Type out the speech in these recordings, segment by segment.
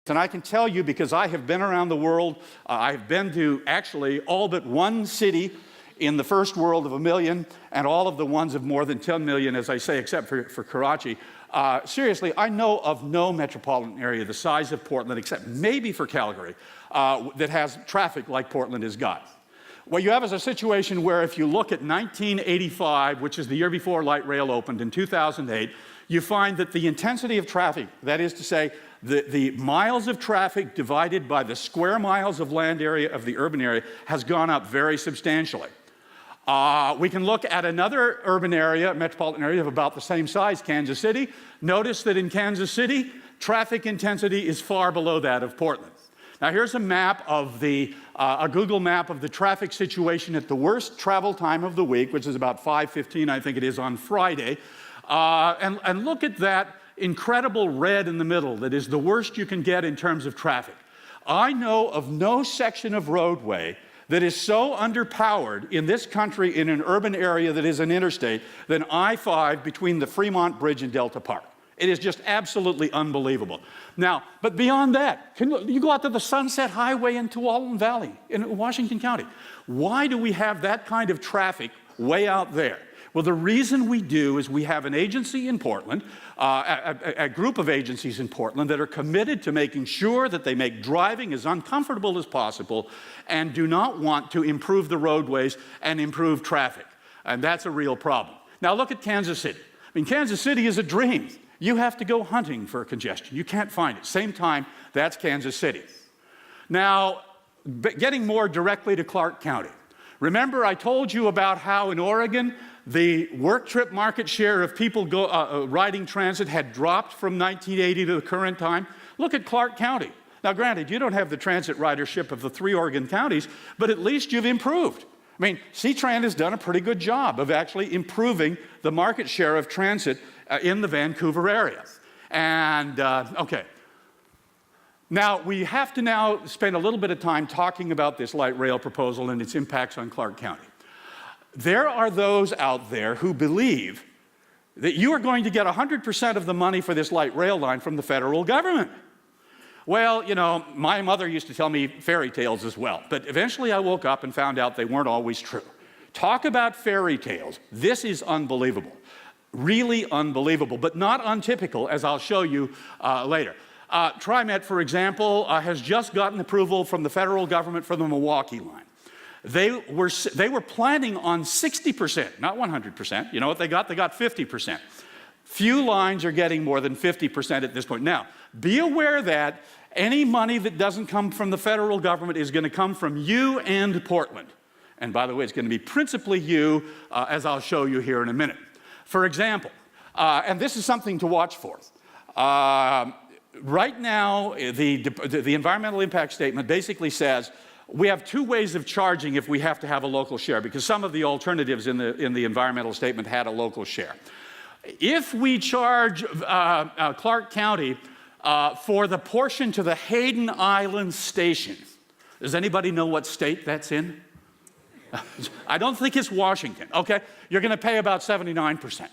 And I can tell you, because I have been around the world, I've been to actually all but one city in the first world of 1 million, and all of the ones of more than 10 million, as I say, except for Karachi. Seriously, I know of no metropolitan area the size of Portland, except maybe for Calgary, that has traffic like Portland has got. What you have is a situation where if you look at 1985, which is the year before light rail opened, in 2008, you find that the intensity of traffic, that is to say, the miles of traffic divided by the square miles of land area of the urban area, has gone up very substantially. We can look at another urban area, metropolitan area of about the same size, Kansas City. Notice that in Kansas City, traffic intensity is far below that of Portland. Now here's a map of a Google map of the traffic situation at the worst travel time of the week, which is about 5:15, I think it is, on Friday. And look at that incredible red in the middle that is the worst you can get in terms of traffic. I know of no section of roadway that is so underpowered in this country in an urban area that is an interstate than I-5 between the Fremont Bridge and Delta Park. It is just absolutely unbelievable. Now, but beyond that, you go out to the Sunset Highway in Tualatin Valley in Washington County. Why do we have that kind of traffic way out there? Well, the reason we do is we have an agency in Portland, a group of agencies in Portland that are committed to making sure that they make driving as uncomfortable as possible and do not want to improve the roadways and improve traffic. And that's a real problem. Now look at Kansas City. I mean, Kansas City is a dream. You have to go hunting for congestion. You can't find it. Same time, that's Kansas City. Now, getting more directly to Clark County. Remember I told you about how in Oregon, the work trip market share of people riding transit had dropped from 1980 to the current time? Look at Clark County. Now, granted, you don't have the transit ridership of the 3 Oregon counties, but at least you've improved. I mean, C-Tran has done a pretty good job of actually improving the market share of transit in the Vancouver area. And, okay. Now, we have to now spend a little bit of time talking about this light rail proposal and its impacts on Clark County. There are those out there who believe that you are going to get 100% of the money for this light rail line from the federal government. Well, you know, my mother used to tell me fairy tales as well, but eventually I woke up and found out they weren't always true. Talk about fairy tales. This is unbelievable. Really unbelievable, but not untypical, as I'll show you later. TriMet, for example, has just gotten approval from the federal government for the Milwaukee line. They were planning on 60%, not 100%. You know what they got? They got 50%. Few lines are getting more than 50% at this point. Now, be aware that any money that doesn't come from the federal government is going to come from you and Portland. And by the way, it's going to be principally you, as I'll show you here in a minute. For example, and this is something to watch for. Right now, the environmental impact statement basically says we have 2 ways of charging if we have to have a local share, because some of the alternatives in the environmental statement had a local share. If we charge Clark County for the portion to the Hayden Island Station, does anybody know what state that's in? I don't think it's Washington, okay? You're going to pay about 79%.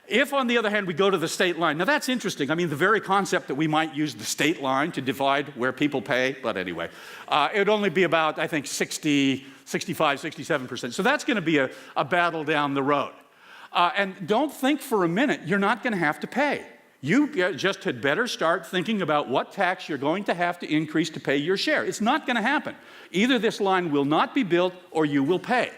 If, on the other hand, we go to the state line, now that's interesting. I mean, the very concept that we might use the state line to divide where people pay, but anyway, it would only be about, I think, 60, 65, 67%. So that's going to be a battle down the road. And don't think for a minute you're not going to have to pay. You just had better start thinking about what tax you're going to have to increase to pay your share. It's not going to happen. Either this line will not be built or you will pay.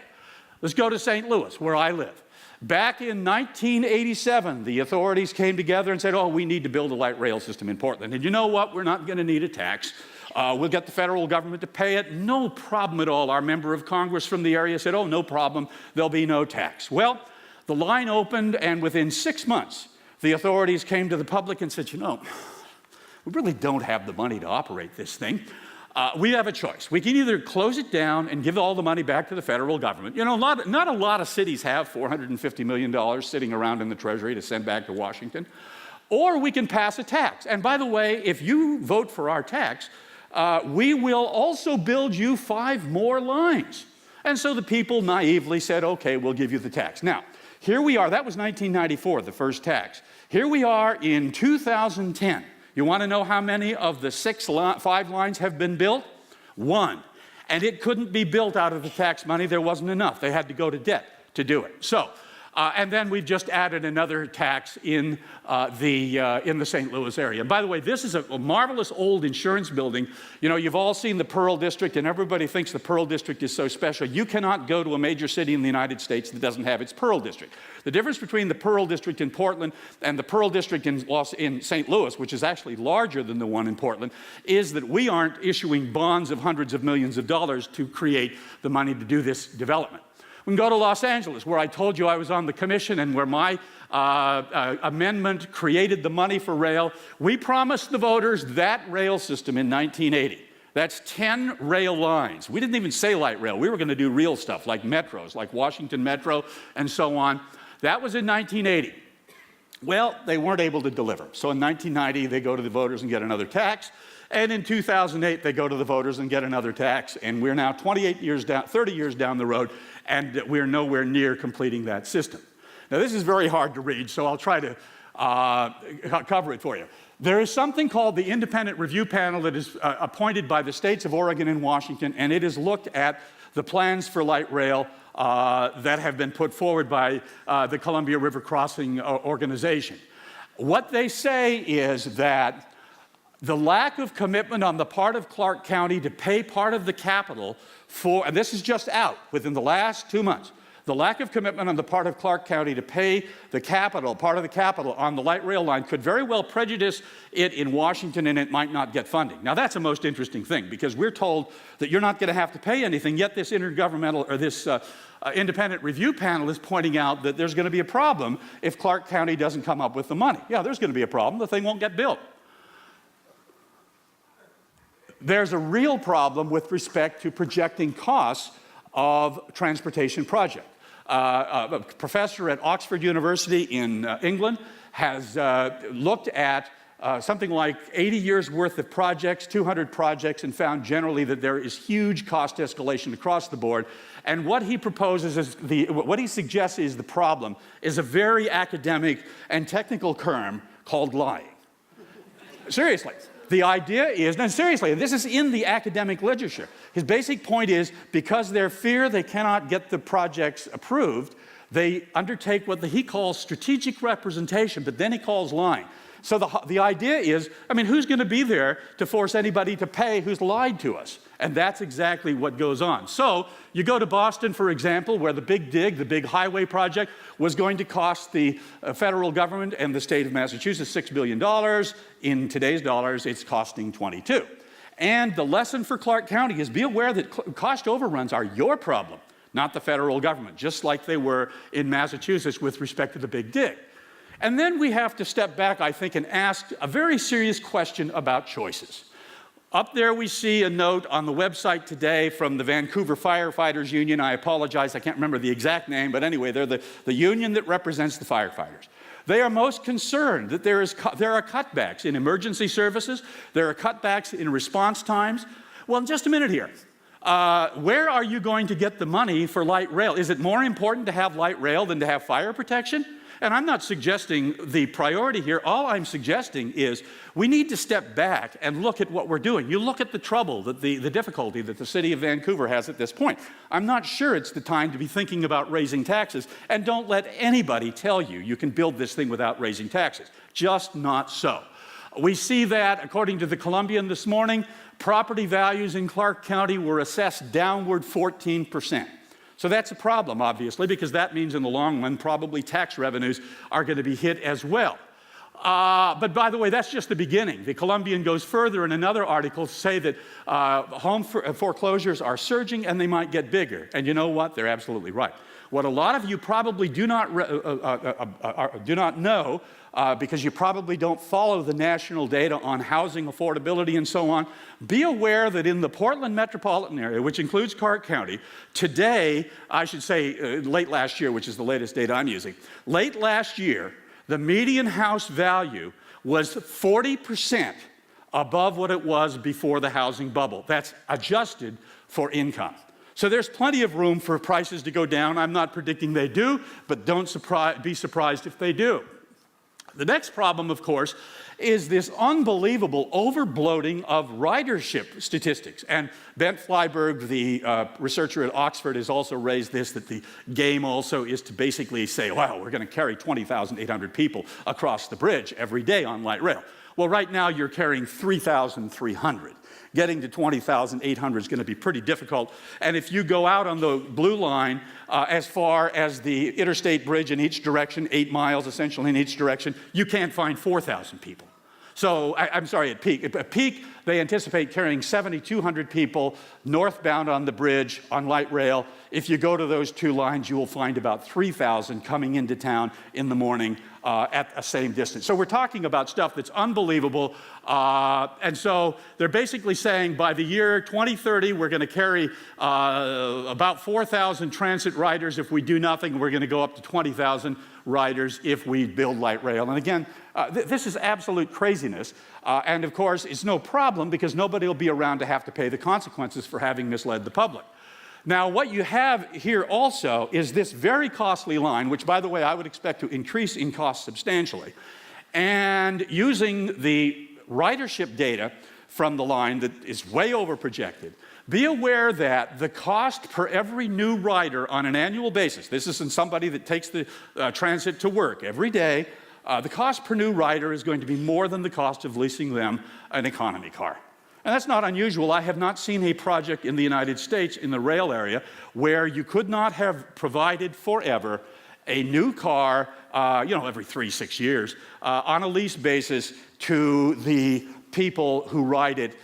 Let's go to St. Louis, where I live. Back in 1987, the authorities came together and said, oh, we need to build a light rail system in Portland. And you know what? We're not going to need a tax. We'll get the federal government to pay it. No problem at all. Our member of Congress from the area said, oh, no problem. There'll be no tax. Well, the line opened, and within 6 months, the authorities came to the public and said, you know, we really don't have the money to operate this thing. We have a choice. We can either close it down and give all the money back to the federal government. You know, not a lot of cities have $450 million sitting around in the Treasury to send back to Washington. Or we can pass a tax. And by the way, if you vote for our tax, we will also build you 5 more lines. And so the people naively said, okay, we'll give you the tax. Now, here we are. That was 1994, the first tax. Here we are in 2010. You want to know how many of the 5 lines have been built? 1. And it couldn't be built out of the tax money. There wasn't enough. They had to go to debt to do it. So, and then we've just added another tax in the St. Louis area. And by the way, this is a marvelous old insurance building. You know, you've all seen the Pearl District, and everybody thinks the Pearl District is so special. You cannot go to a major city in the United States that doesn't have its Pearl District. The difference between the Pearl District in Portland and the Pearl District in St. Louis, which is actually larger than the one in Portland, is that we aren't issuing bonds of hundreds of millions of dollars to create the money to do this development. We can go to Los Angeles, where I told you I was on the commission and where my amendment created the money for rail. We promised the voters that rail system in 1980. That's 10 rail lines. We didn't even say light rail. We were going to do real stuff like metros, like Washington Metro and so on. That was in 1980. Well, they weren't able to deliver. So in 1990, they go to the voters and get another tax. And in 2008, they go to the voters and get another tax. And we're now 28 years down, 30 years down the road, and we're nowhere near completing that system. Now, this is very hard to read, so I'll try to cover it for you. There is something called the Independent Review Panel that is appointed by the states of Oregon and Washington, and it has looked at the plans for light rail that have been put forward by the Columbia River Crossing Organization. What they say is that the lack of commitment on the part of Clark County to pay part of the capital for, and this is just out within the last 2 months, the lack of commitment on the part of Clark County to pay the capital, part of the capital on the light rail line could very well prejudice it in Washington, and it might not get funding. Now, that's a most interesting thing, because we're told that you're not going to have to pay anything, yet this intergovernmental, or this independent review panel is pointing out that there's going to be a problem if Clark County doesn't come up with the money. Yeah, there's going to be a problem. The thing won't get built. There's a real problem with respect to projecting costs of transportation project. A professor at Oxford University in England has looked at something like 80 years worth of projects, 200 projects, and found generally that there is huge cost escalation across the board. And what he proposes is what he suggests is the problem is a very academic and technical term called lying. Seriously. The idea is, no, seriously, this is in the academic literature. His basic point is, because they fear they cannot get the projects approved, they undertake what he calls strategic representation, but then he calls lying. So the idea is, I mean, who's going to be there to force anybody to pay who's lied to us? And that's exactly what goes on. So you go to Boston, for example, where the big dig, the big highway project, was going to cost the federal government and the state of Massachusetts $6 billion. In today's dollars, it's costing 22. And the lesson for Clark County is be aware that cost overruns are your problem, not the federal government, just like they were in Massachusetts with respect to the big dig. And then we have to step back, I think, and ask a very serious question about choices. Up there we see a note on the website today from the Vancouver Firefighters Union. I apologize, I can't remember the exact name, but anyway, they're the union that represents the firefighters. They are most concerned that there are cutbacks in emergency services, there are cutbacks in response times. Well, just a minute here. Where are you going to get the money for light rail? Is it more important to have light rail than to have fire protection? And I'm not suggesting the priority here. All I'm suggesting is we need to step back and look at what we're doing. You look at the trouble, the difficulty that the city of Vancouver has at this point. I'm not sure it's the time to be thinking about raising taxes. And don't let anybody tell you you can build this thing without raising taxes. Just not so. We see that, according to the Columbian this morning, property values in Clark County were assessed downward 14%. So that's a problem, obviously, because that means in the long run, probably tax revenues are going to be hit as well. But by the way, that's just the beginning. The Columbian goes further in another article to say that home foreclosures are surging and they might get bigger. And you know what? They're absolutely right. What a lot of you probably do not know, because you probably don't follow the national data on housing affordability and so on, be aware that in the Portland metropolitan area, which includes Clark County, today, I should say late last year, which is the latest data I'm using, late last year, the median house value was 40% above what it was before the housing bubble. That's adjusted for income. So there's plenty of room for prices to go down. I'm not predicting they do, but don't be surprised if they do. The next problem, of course, is this unbelievable overbloating of ridership statistics. And Bent Flyberg, the researcher at Oxford, has also raised this, that the game also is to basically say, wow, we're going to carry 20,800 people across the bridge every day on light rail. Well, right now you're carrying 3,300. Getting to 20,800 is going to be pretty difficult. And if you go out on the blue line as far as the interstate bridge in each direction, 8 miles essentially in each direction, you can't find 4,000 people. So, I'm sorry, at peak. At peak, they anticipate carrying 7,200 people northbound on the bridge on light rail. If you go to those two lines, you will find about 3,000 coming into town in the morning at the same distance. So we're talking about stuff that's unbelievable. And so they're basically saying by the year 2030, we're going to carry about 4,000 transit riders. If we do nothing, we're going to go up to 20,000 riders if we build light rail. And again, this is absolute craziness. And of course, it's no problem because nobody will be around to have to pay the consequences for having misled the public. Now, what you have here also is this very costly line, which, by the way, I would expect to increase in cost substantially. And using the ridership data from the line that is way over projected, be aware that the cost per every new rider on an annual basis, this is in somebody that takes the transit to work every day, the cost per new rider is going to be more than the cost of leasing them an economy car. And that's not unusual. I have not seen a project in the United States in the rail area where you could not have provided forever a new car, every 3-6 years, on a lease basis to the people who ride it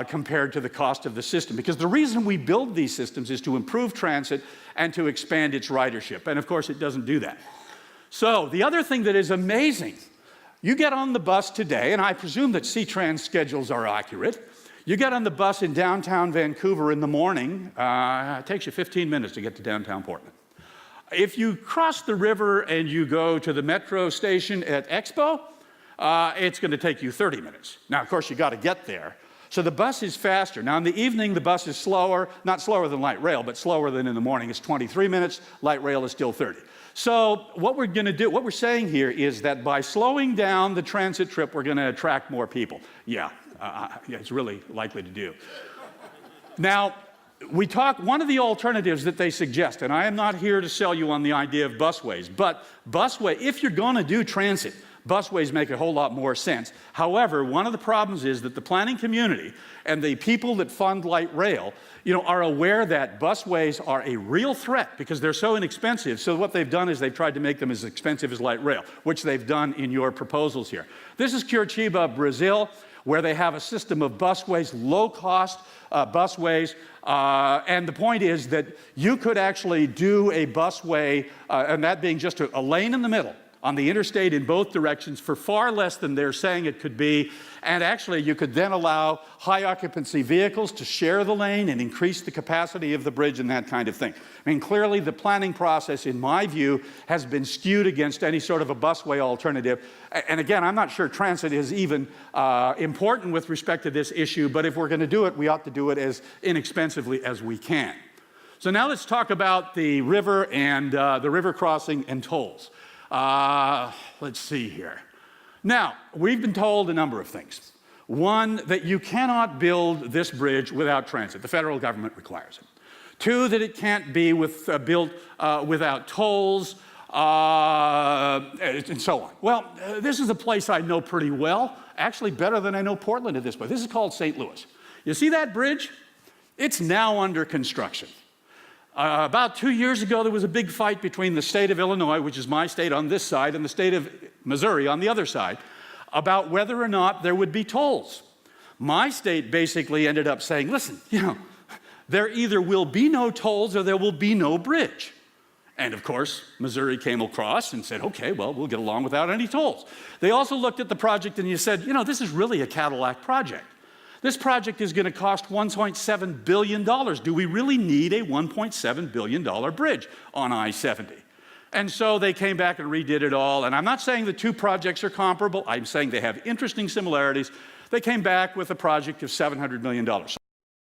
compared to the cost of the system. Because the reason we build these systems is to improve transit and to expand its ridership. And of course, it doesn't do that. So the other thing that is amazing, you get on the bus today, and I presume that C-Trans schedules are accurate. You get on the bus in downtown Vancouver in the morning, it takes you 15 minutes to get to downtown Portland. If you cross the river and you go to the metro station at Expo, it's going to take you 30 minutes. Now, of course, you got to get there. So the bus is faster. Now, in the evening, the bus is slower, not slower than light rail, but slower than in the morning. It's 23 minutes. Light rail is still 30. So what we're going to do, what we're saying here is that by slowing down the transit trip, we're going to attract more people. Yeah, it's really likely to do. Now, one of the alternatives that they suggest, and I am not here to sell you on the idea of busways, but if you're going to do transit, busways make a whole lot more sense. However, one of the problems is that the planning community and the people that fund light rail, are aware that busways are a real threat because they're so inexpensive. So what they've done is they've tried to make them as expensive as light rail, which they've done in your proposals here. This is Curitiba, Brazil, where they have a system of busways, low-cost busways. And the point is that you could actually do a busway, and that being just a lane in the middle, on the interstate in both directions for far less than they're saying it could be. And actually, you could then allow high occupancy vehicles to share the lane and increase the capacity of the bridge and that kind of thing. I mean, clearly the planning process, in my view, has been skewed against any sort of a busway alternative. And again, I'm not sure transit is even important with respect to this issue, but if we're going to do it, we ought to do it as inexpensively as we can. So now let's talk about the river and the river crossing and tolls. Let's see here. Now, we've been told a number of things. One, that you cannot build this bridge without transit. The federal government requires it. Two, that it can't be built without tolls, and so on. Well, this is a place I know pretty well, actually better than I know Portland at this point. This is called St. Louis. You see that bridge? It's now under construction. About 2 years ago, there was a big fight between the state of Illinois, which is my state on this side, and the state of Missouri on the other side, about whether or not there would be tolls. My state basically ended up saying, listen, there either will be no tolls or there will be no bridge. And of course, Missouri came across and said, okay, well, we'll get along without any tolls. They also looked at the project and you said, this is really a Cadillac project. This project is going to cost $1.7 billion. Do we really need a $1.7 billion bridge on I-70? And so they came back and redid it all. And I'm not saying the two projects are comparable. I'm saying they have interesting similarities. They came back with a project of $700 million.